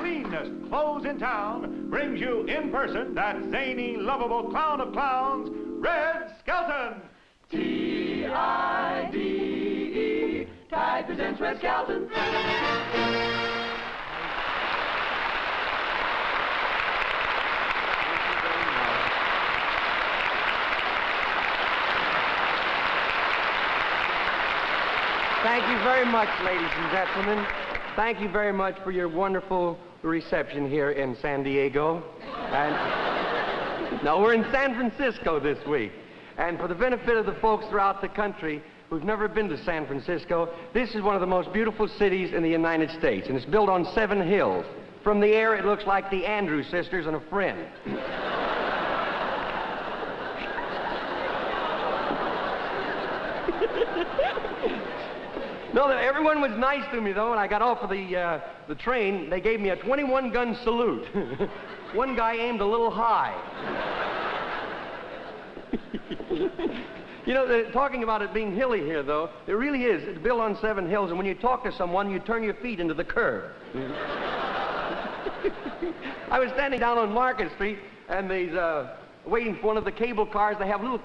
cleanest clothes in town, brings you in person that zany, lovable clown of clowns, Red Skelton. T-I-D-E, Tide presents Red Skelton. Thank you very much, ladies and gentlemen. Thank you very much for your wonderful reception here in San Diego. And no, we're in San Francisco this week. And for the benefit of the folks throughout the country who've never been to San Francisco, this is one of the most beautiful cities in the United States, and it's built on 7 hills. From the air, it looks like the Andrews sisters and a friend. No, everyone was nice to me, though. When I got off of the train, they gave me a 21-gun salute. One guy aimed a little high. You know, talking about it being hilly here, though, it really is. It's built on 7 hills, and when you talk to someone, you turn your feet into the curb. I was standing down on Market Street, and waiting for one of the cable cars. They have little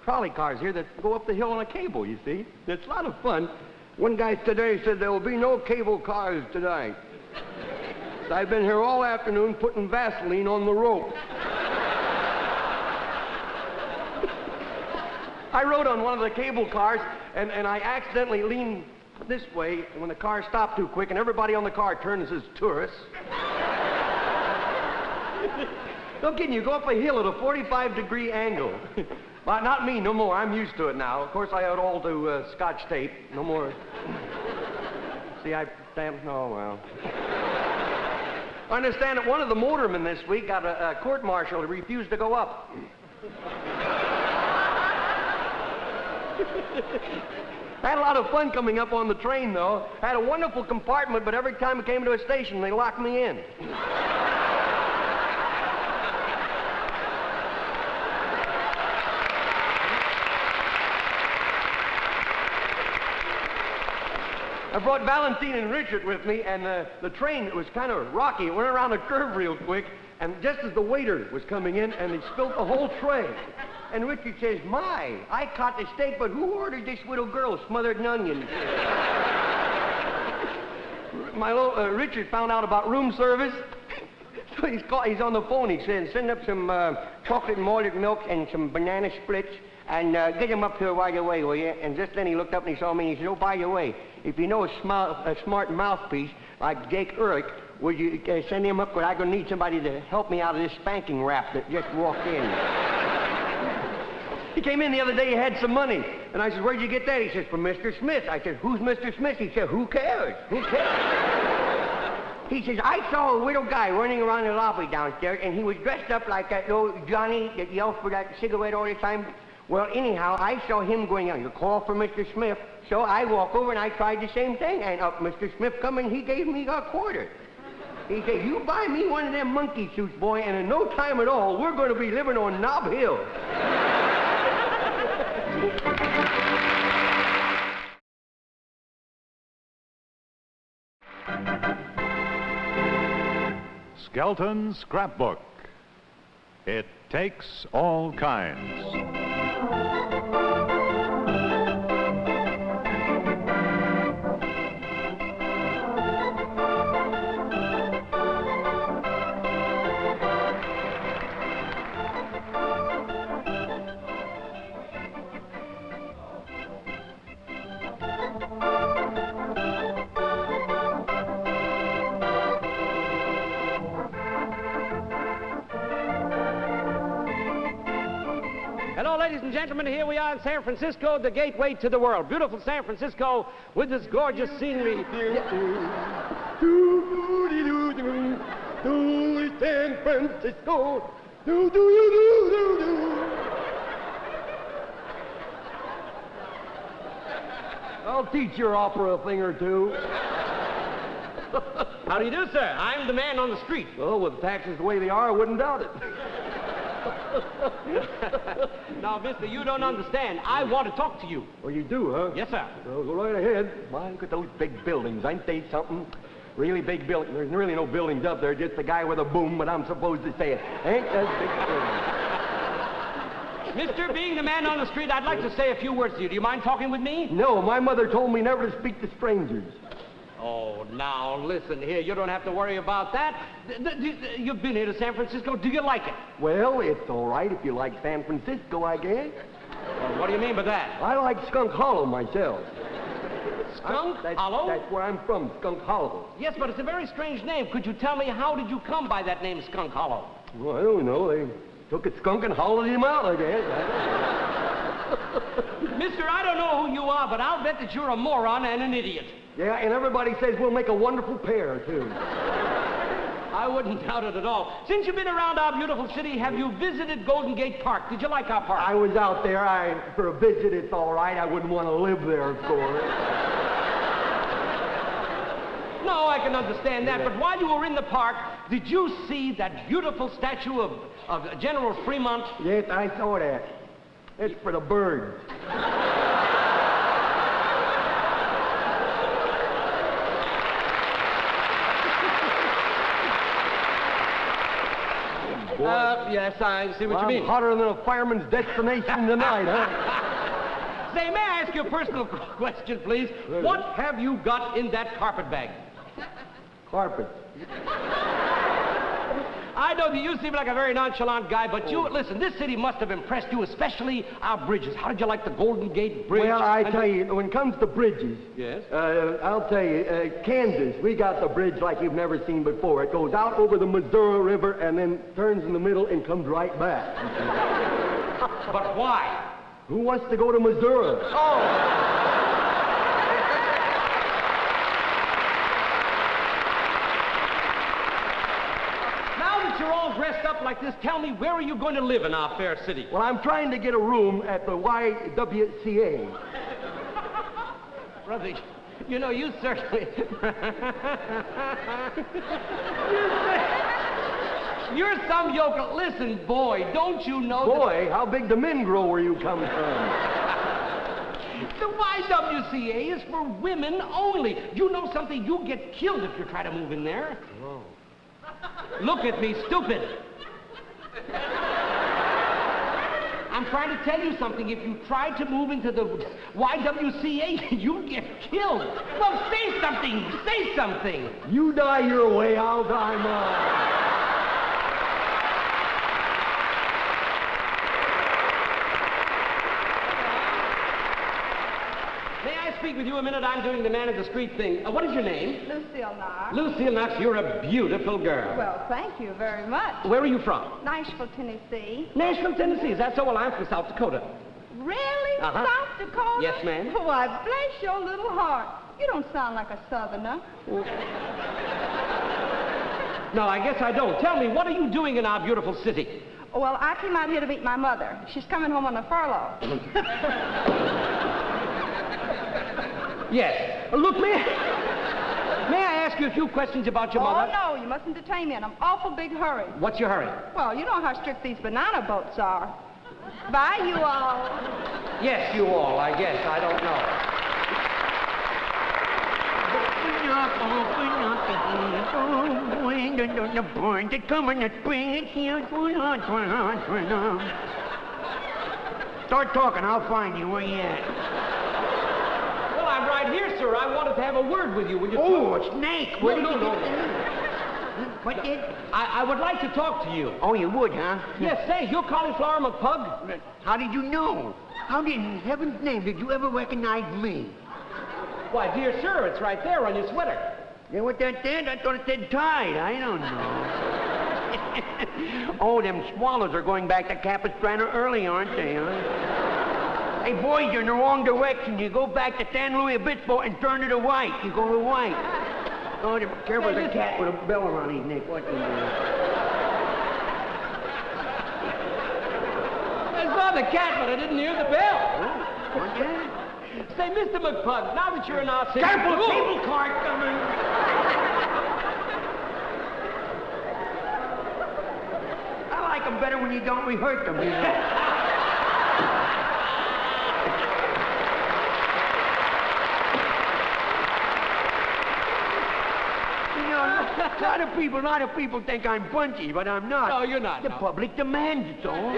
trolley cars here that go up the hill on a cable, you see. It's a lot of fun. One guy today said, there will be no cable cars tonight. So I've been here all afternoon putting Vaseline on the rope. I rode on one of the cable cars, and I accidentally leaned this way when the car stopped too quick, and everybody on the car turned and says, tourists. No kidding, you go up a hill at a 45-degree angle. Well, not me, no more. I'm used to it now. Of course, I had all to Scotch tape. No more. See, I stamped. Oh, well. I understand that one of the motormen this week got a court-martial who refused to go up. I had a lot of fun coming up on the train, though. I had a wonderful compartment, but every time I came to a station, they locked me in. I brought Valentine and Richard with me, and the train was kind of rocky. It went around a curve real quick, and just as the waiter was coming in, and he spilled the whole tray. And Richard says, my, I caught the steak, but who ordered this little girl smothered in onions? My little Richard found out about room service. So he's on the phone. He said, send up some chocolate malted milk and some banana splits, and get him up here right away, will you? And just then he looked up and he saw me and he said, oh, by the way, if you know a smart mouthpiece like Jake Ehrlich, would you send him up? Because I'm going to need somebody to help me out of this spanking rap that just walked in. He came in the other day, he had some money. And I said, where'd you get that? He says, from Mr. Smith. I said, who's Mr. Smith? He said, who cares? Who cares? He says, I saw a little guy running around the lobby downstairs, and he was dressed up like that old Johnny that yells for that cigarette all the time. Well, anyhow, I saw him going out. You call for Mr. Smith. So I walk over and I tried the same thing. And up Mr. Smith come and he gave me a quarter. He said, you buy me one of them monkey suits, boy, and in no time at all, we're going to be living on Nob Hill. Skelton's Scrapbook. It takes all kinds. Hello, ladies and gentlemen. Here we are in San Francisco, the gateway to the world. Beautiful San Francisco with this gorgeous scenery. San Francisco. I'll teach your opera a thing or two. How do you do, sir? I'm the man on the street. Well, with taxes the way they are, I wouldn't doubt it. Now, mister, you don't understand. I want to talk to you. Oh, you do, huh? Yes, sir. Well, go right ahead. My, look at those big buildings. Ain't they something? Really big building. There's really no buildings up there, just a guy with a boom, but I'm supposed to say it. Ain't that big building? Mister, being the man on the street, I'd like to say a few words to you. Do you mind talking with me? No, my mother told me never to speak to strangers. Oh, now, listen here. You don't have to worry about that. You've been here to San Francisco. Do you like it? Well, it's all right if you like San Francisco, I guess. Well, what do you mean by that? I like Skunk Hollow myself. Skunk Hollow? That's where I'm from, Skunk Hollow. Yes, but it's a very strange name. Could you tell me how did you come by that name, Skunk Hollow? Well, I don't know. They took a skunk and hollowed him out, I guess. Mister, I don't know who you are, but I'll bet that you're a moron and an idiot. Yeah, and everybody says we'll make a wonderful pair, too. I wouldn't doubt it at all. Since you've been around our beautiful city, have you visited Golden Gate Park? Did you like our park? I was out there. For a visit, it's all right. I wouldn't want to live there, of course. No, I can understand that, but while you were in the park, did you see that beautiful statue of General Fremont? Yes, I saw that. It's for the birds. Yes, I see what you mean. Hotter than a fireman's destination tonight, huh? Say, may I ask you a personal question, please? What have you got in that carpet bag? Carpet. I know that you seem like a very nonchalant guy, but listen, this city must have impressed you, especially our bridges. How did you like the Golden Gate Bridge? Well, I tell you, when it comes to bridges, yes? I'll tell you, Kansas, we got the bridge like you've never seen before. It goes out over the Missouri River and then turns in the middle and comes right back. But why? Who wants to go to Missouri? Oh! You're all dressed up like this. Tell me, where are you going to live in our fair city? Well, I'm trying to get a room at the YWCA. Brother, you know, you certainly... You're some yokel. Listen, boy, don't you know... Boy, how big the men grow where you come from. The YWCA is for women only. You know something? You'll get killed if you try to move in there. Whoa. Look at me, stupid. I'm trying to tell you something. If you try to move into the YWCA, you'll get killed. Well, say something. Say something. You die your way, I'll die mine. Speak with you a minute. I'm doing the man of the street thing. What is your name? Lucille Knox. Lucille Knox, you're a beautiful girl. Well, thank you very much. Where are you from? Nashville, Tennessee. Nashville, Tennessee. Is that so? Well, I'm from South Dakota. Really? Uh-huh. South Dakota? Yes, ma'am. Why, bless your little heart. You don't sound like a Southerner. No, I guess I don't. Tell me, what are you doing in our beautiful city? Well, I came out here to meet my mother. She's coming home on a furlough. Yes. Look, may I ask you a few questions about your mother? Oh, no, you mustn't detain me in an awful big hurry. What's your hurry? Well, you know how strict these banana boats are. Bye, you all. Yes, you all, I guess. I don't know. Start talking, I'll find you. Where you at? I'm right here, sir. I wanted to have a word with you. Will you Oh, a snake. Where did you no. get that? What did? I would like to talk to you. Oh, you would, huh? Yes, say, you're Cauliflower McPugg? How did you know? How in heaven's name did you ever recognize me? Why, dear sir, it's right there on your sweater. Yeah, what that said? I thought it said tide. I don't know. Oh, them swallows are going back to Capistrano early, aren't they, huh? Hey, boys, you're in the wrong direction. You go back to San Luis Obispo and turn to the right. You go to the right. Oh, careful, there's a cat with a bell around his neck. What in there? I saw the cat, but I didn't hear the bell. What's that? Say, Mr. McPugg, now that you're in our city... Careful, cable car coming! I like them better when you don't rehearse them, you know. A lot of people think I'm punchy, but I'm not. No, you're not. The no. public demands it, all.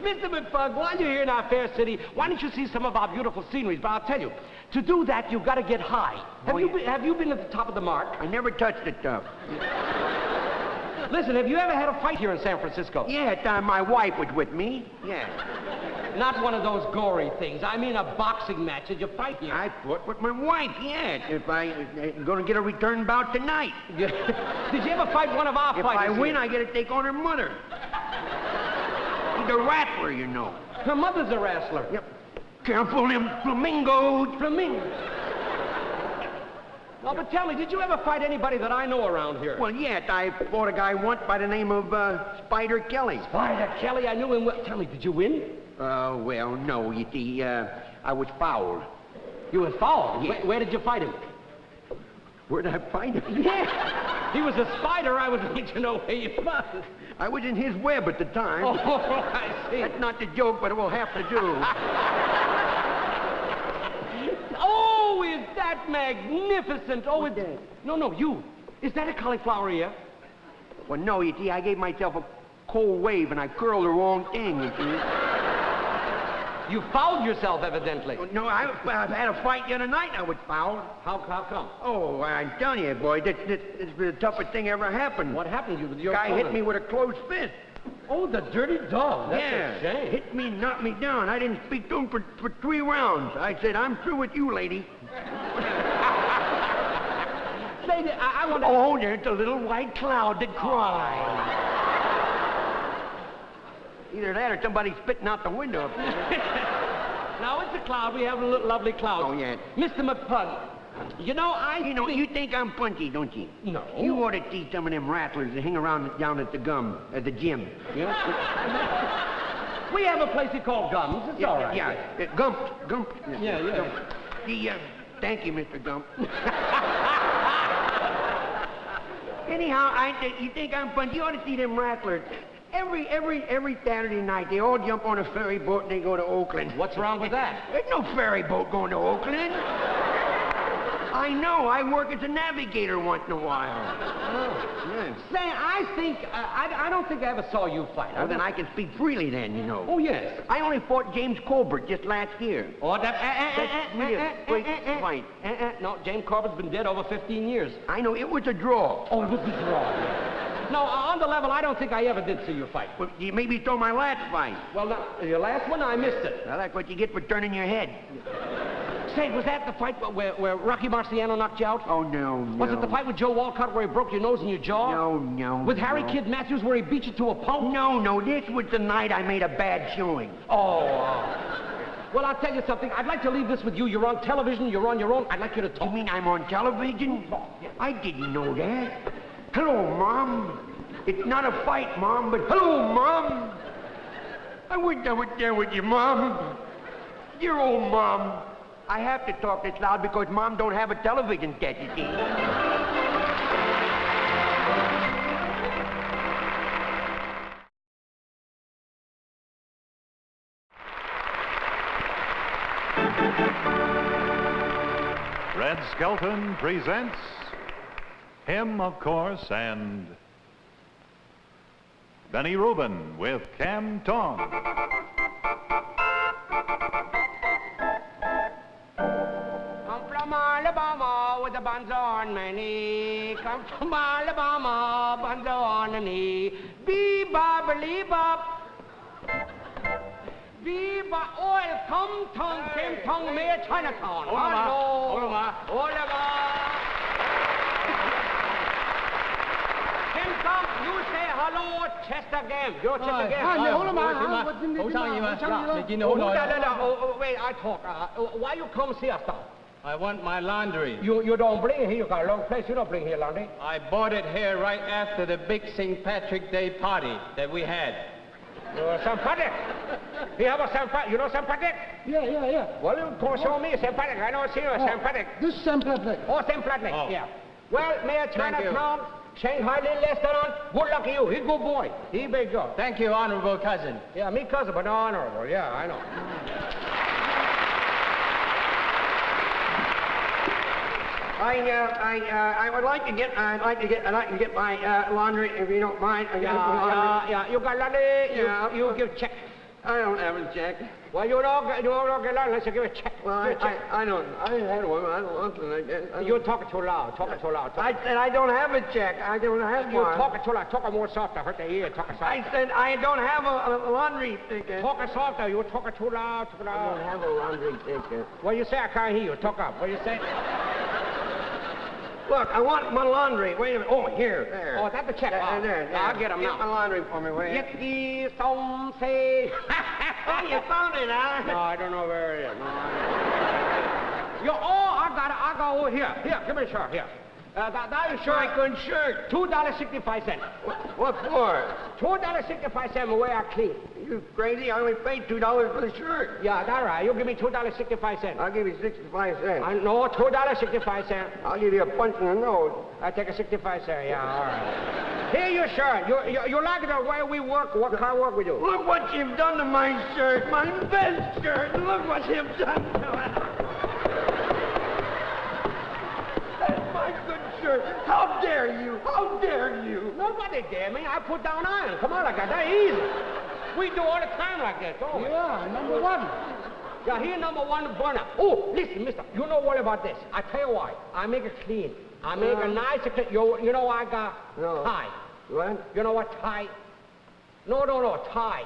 Mr. McPugg, while you're here in our fair city, why don't you see some of our beautiful sceneries? But I'll tell you, to do that, you've got to get high. Have you been at the top of the mark? I never touched it, though. Listen, have you ever had a fight here in San Francisco? Yeah, my wife was with me. Yeah. Not one of those gory things. I mean a boxing match. Did you fight here? I fought with my wife, yeah. If I'm going to get a return bout tonight. Did you ever fight one of our If fighters I win, here? I get to take on her mother. She's a rattler, you know. Her mother's a wrestler. Yep. Careful, them flamingos. Flamingos. No, but tell me, did you ever fight anybody that I know around here? Well, yeah, I fought a guy once by the name of Spider Kelly. Spider Kelly, I knew him well. Tell me, did you win? Well, no, you see, I was fouled. You were fouled? Yeah. Where did you fight him? Where'd I find him? Yeah. He was a spider. I was need to know where you was. I was in his web at the time. Oh, I see. That's not the joke, but it will have to do. Oh, is that magnificent? Oh, What's that? No, you. Is that a cauliflower ear? Well, no, you see, I gave myself a cold wave and I curled the wrong thing, you see. You fouled yourself, evidently. No, I had a fight the other night and I was fouled. How come? Oh, I'm telling you, boy, this is the toughest thing ever happened. What happened to you with your Guy opponent? hit me with a closed fist. Oh, the dirty dog. That's Yeah, a shame. hit me, knocked me down. I didn't speak to him for 3 rounds. I said, I'm through with you, lady. Say, I want to... Oh, there's a little white cloud that cries. Either that or somebody spitting out the window up there. Now, it's a cloud. We have a lovely cloud. Oh, yeah. Mr. McPugg, you know, You think I'm punchy, don't you? No. You ought to see some of them rattlers that hang around down at the gym. Yeah? We have a place we call Gums. It's all right. Yeah, Gump. Yeah. Thank you, Mr. Gump. Anyhow, you think I'm punchy? You ought to see them rattlers. Every Saturday night, they all jump on a ferry boat and they go to Oakland. What's wrong with that? There's no ferry boat going to Oakland. I know. I work as a navigator once in a while. Oh. Yes. Say, I think, I don't think I ever saw you fight. Well, then I can speak freely then, you know. Oh, yes. I only fought James Colbert just last year. Oh, That's really a great fight. No, James Corbett's been dead over 15 years. I know. It was a draw. Oh, it was a draw. No, on the level, I don't think I ever did see you fight. Well, you maybe saw my last fight. Well, now, your last one, I missed it. Well, that's what you get for turning your head. Say, was that the fight where Rocky Marciano knocked you out? Oh, no. Was it the fight with Joe Walcott where he broke your nose and your jaw? No. With Harry Kid Matthews where he beat you to a pulp? No. This was the night I made a bad showing. Well, I'll tell you something. I'd like to leave this with you. You're on television. You're on your own. I'd like you to talk. You mean I'm on television? Yeah. I didn't know that. Hello, Mom. It's not a fight, Mom, but hello, Mom. I wish I was there with you, Mom. Dear old Mom. I have to talk this loud because Mom don't have a television set, you see. Red Skelton presents him, of course, and Benny Rubin with Kam Tong. Come from Alabama with the buns on my knee. Come from Alabama, buns on the knee. Bee-bop-a-lee-bop. Bee-bop. Oil, come, tongue, Kam Tong, Mayor Chinatown. Hello. Hola. Kam Tong, you say hello, Chester Game. You're Chester Game. Wait, I talk. Why you come see us now? I want my laundry. You don't bring it here. You got a long place. You don't bring here laundry. I bought it here right after the big St. Patrick Day party that we had. St. Patrick. You have a St. Patrick. You know St. Patrick? Yeah. Well, of course, show me St. Patrick. I know see you, St. Patrick. This is St. Patrick. Oh, St. Patrick. Oh. Yeah. Well, Mayor Chinatown, Shanghai Little Restaurant. Good luck to you. He's a good boy. He big girl. Thank you, honorable cousin. Yeah, me cousin, but no honorable. Yeah, I know. I would like to get, I'd like to get my laundry, if you don't mind. Yeah. You got laundry? Yeah. You give check. I don't have a check. Well, you don't get laundry unless you give a check. Well, Give a check. I don't. I had one. I don't want to. I guess. You're talking too loud. Too loud. I said I don't have a check. I don't have You're one. talking too loud. Talk more softer. Hurt the ear. Talk softer. I said I don't have a laundry ticket. Talk softer. You're talking too loud. I don't have a laundry ticket. What you say? I can't hear you. Talk up. What you say? Look, I want my laundry. Wait a minute. Oh, here. There. Oh, that's the check. There. I'll get 'em Get now. my laundry for me, will you? Yippee, some say. Oh, you found it, huh? No, I don't know where it is. No, I got it. I got over here. Here, give me a shirt. Here. That is shirt. My good shirt. $2.65. What for? $2.65 the way I clean. You crazy? I only paid $2 for the shirt. Yeah, that's right. You give me $2.65. I'll give you 65 cents. No, $2.65. I'll give you a punch in the nose. I take a 65 cents. Yeah, all right. Here, your shirt. You like the way we work? What kind of work we do? Look what you've done to my shirt, my best shirt. Look what you've done to it. That's my good shirt. How dare you? How dare you? Nobody dare me. I put down iron. Come on, like that easy. We do all the time like that, don't we? Yeah, number one. Yeah, here number one burner. Oh, listen, mister, you know what about this? I tell you why. I make it clean. I make a nice clean. You know I got No. tie. What? You know what tie? No, tie.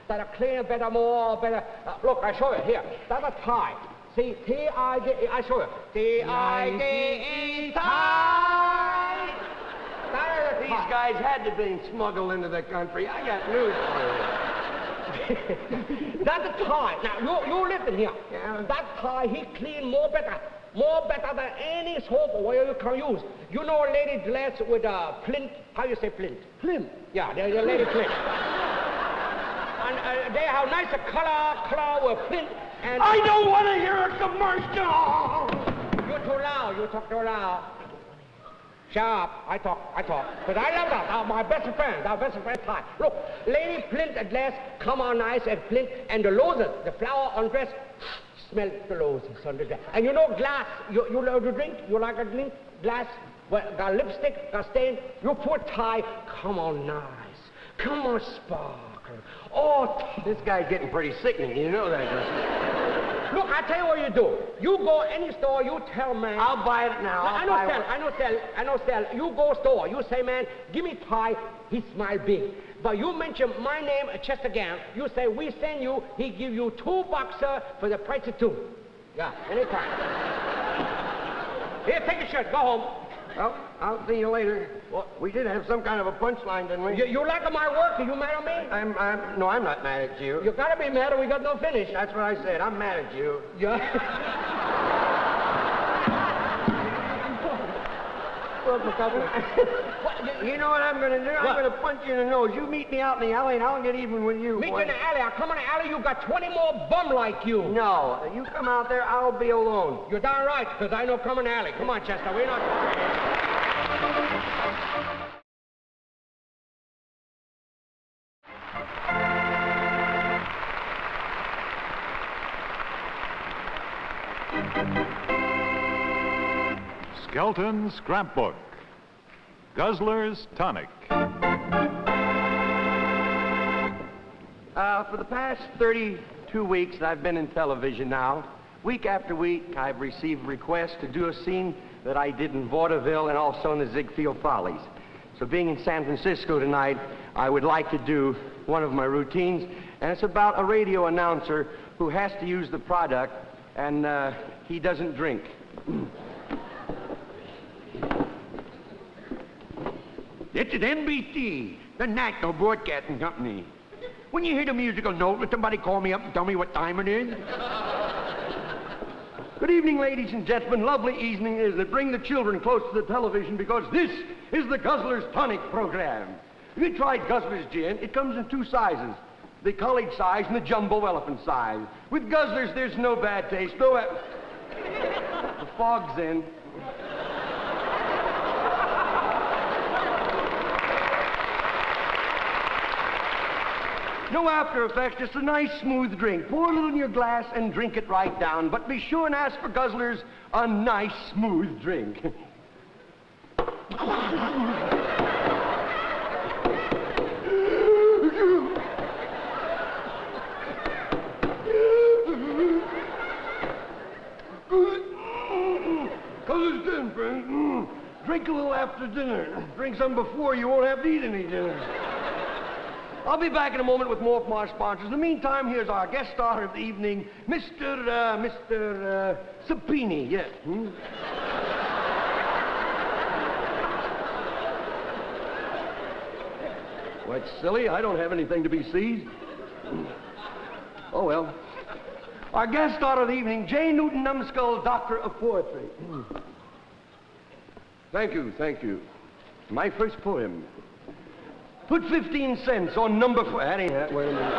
That I clean better, more better. Look, I show you here. That's a tie. See, T-I-G-E. I show you. T-I-G-E, tie. That is a tie. These guys had to be smuggled into the country. I got news for you. That's a tie. Now, you listen here. Yeah. That tie, he clean more better than any soap or whatever you can use. You know a lady dressed with a plint? How you say plint? Clem. Yeah, they're a lady plint. And they have nice color with plint. And I don't want to hear a commercial. You're too loud. You talk too loud. Shut up. I talk. Because I love that. My best friend. Our best friend tie. Look, lady plint at last, come on nice and plint. And the lotion, the flower on dress, smell the lotion on the dress. And you know glass. You love to drink? You like a drink? Glass? Well, got lipstick, got stain. You put tie. Come on nice. Come on sparkle. Oh, This guy's getting pretty sickening. You know that, don't you? look, I tell you what you do. You go any store, you tell man. I'll buy it now. I know sell. You go store. You say, man, give me tie. He smile big. But you mention my name, Chester Gang. You say, we send you. He give you $2 for the price of two. Yeah, anytime. Here, take a shirt. Go home. Well, I'll see you later. Well, we did have some kind of a punchline, didn't we? You like my work? Are you mad at me? No, I'm not mad at you. You gotta be mad or we got no finish. That's what I said. I'm mad at you. Yeah. Well, McPugg. You know what I'm going to do? I'm going to punch you in the nose. You meet me out in the alley, and I'll get even with you. Meet you boy. in the alley. I'll come in the alley. You got 20 more bum like you. No, you come out there, I'll be alone. You're darn right, because I know come in the alley. Come on, Chester. We're not... Skelton Scrapbook. Guzzler's Tonic. For the past 32 weeks that I've been in television now, week after week, I've received requests to do a scene that I did in Vaudeville and also in the Ziegfeld Follies. So being in San Francisco tonight, I would like to do one of my routines, and it's about a radio announcer who has to use the product, and he doesn't drink. This is NBC, the National Broadcasting Company. When you hear the musical note, will somebody call me up and tell me what time it is? Good evening, ladies and gentlemen. Lovely evening is it. Bring the children close to the television because this is the Guzzler's Tonic program. If you tried Guzzler's Gin, it comes in two sizes. The college size and the jumbo elephant size. With Guzzler's, there's no bad taste. The fog's in. No after effects, just a nice smooth drink. Pour a little in your glass and drink it right down. But be sure and ask for Guzzler's a nice smooth drink. Guzzler's Gin, friends. Drink a little after dinner. Drink some before, you won't have to eat any dinner. I'll be back in a moment with more from our sponsors. In the meantime, here's our guest star of the evening, Mr. Sapini. Yes. Well, it's silly. I don't have anything to be seized. Oh, well. Our guest star of the evening, J. Newton Numbskull, Doctor of Poetry. Thank you, thank you. My first poem. Put 15 cents on number 4. That ain't that. Wait a minute.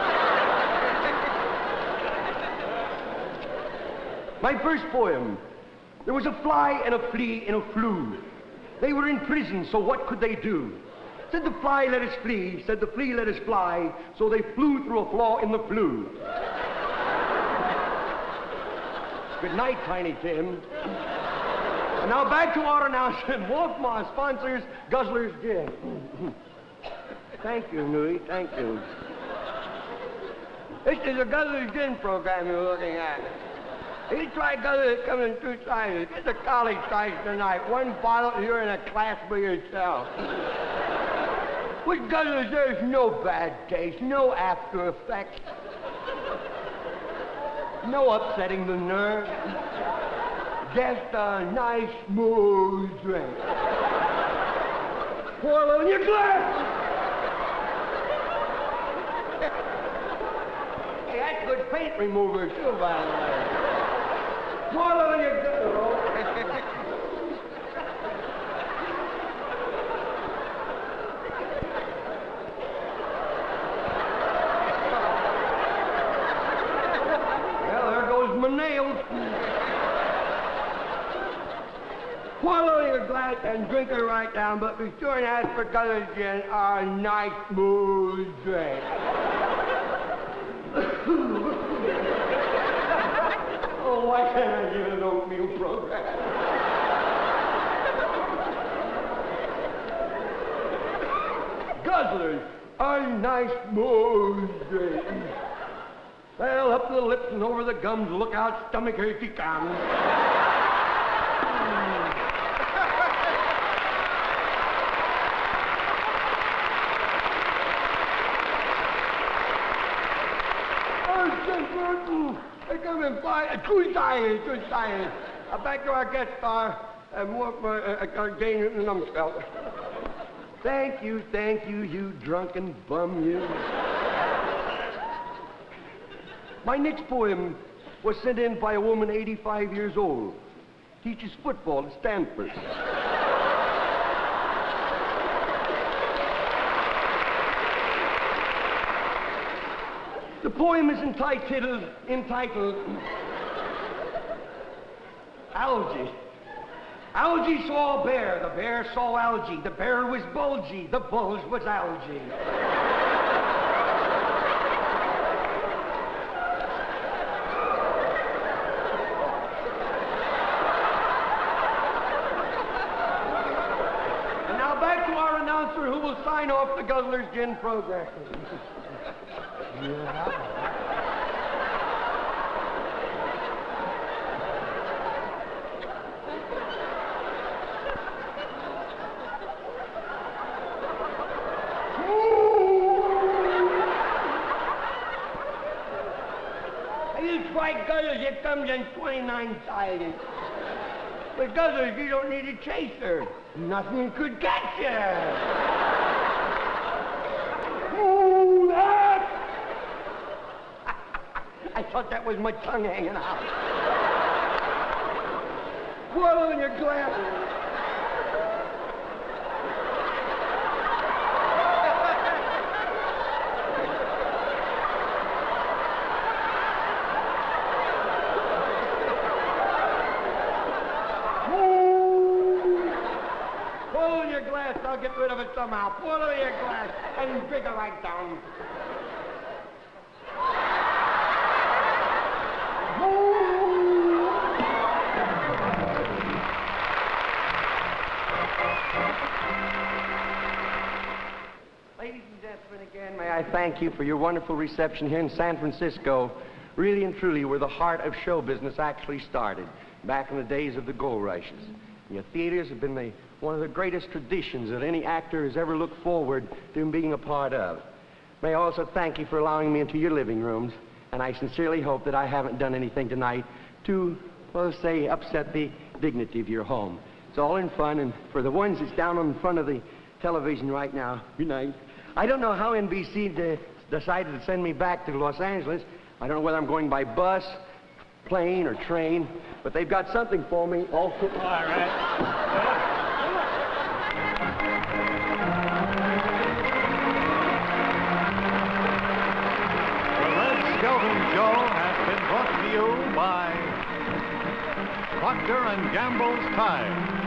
My first poem. There was a fly and a flea in a flue. They were in prison, so what could they do? Said the fly, let us flee. Said the flea, let us fly. So they flew through a flaw in the flue. Good night, Tiny Tim. And now back to our announcement. More from our sponsors, Guzzler's Gin. Thank you, Nui. Thank you. This is a Guzzler's Gin program you're looking at. Each try Guzzler comes in 2 sizes. Get the college size tonight. 1 bottle, you're in a class by yourself. With Guzzlers, there's no bad taste, no after effects, no upsetting the nerve. Just a nice, smooth drink. Pour a little in your glass. Hey, that's good paint remover, too, by the way. Pour a little in your glass. Well, there goes my nails. Pour a little in your glass and drink it right down, but be sure and ask for Guzzler's Gin, our nice, smooth drink. Oh, why can't I give an oatmeal program? Guzzlers, our nice, smooth drink. Well, up to the lips and over the gums, look out, stomach here she comes. They come in fly. True science, true science. Back to our guest star, more for J. Newton Numbskull. Thank you, you drunken bum, you. My next poem was sent in by a woman 85 years old. Teaches football at Stanford. The poem is entitled Algae. Algae saw a bear, the bear saw algae, the bear was bulgy, the bulge was algae. And now back to our announcer who will sign off the Guzzler's Gin program. Yeah. You try Guzzlers, it comes in 29 sizes. With Guzzlers, you don't need a chaser. Nothing could catch you. I thought that was my tongue hanging out. Pour a little in your glass. Pour a little in your glass. I'll get rid of it somehow. Pour a little in your glass and drink it right down. thank you for your wonderful reception here in San Francisco. Really and truly, where the heart of show business actually started, back in the days of the gold rushes. Your theaters have been one of the greatest traditions that any actor has ever looked forward to being a part of. May I also thank you for allowing me into your living rooms, and I sincerely hope that I haven't done anything tonight to, well, say, upset the dignity of your home. It's all in fun, and for the ones that's down on the front of the television right now, good night. I don't know how NBC decided to send me back to Los Angeles. I don't know whether I'm going by bus, plane, or train, but they've got something for me. All right. The Red Skelton Show has been brought to you by Procter & Gamble's Tide.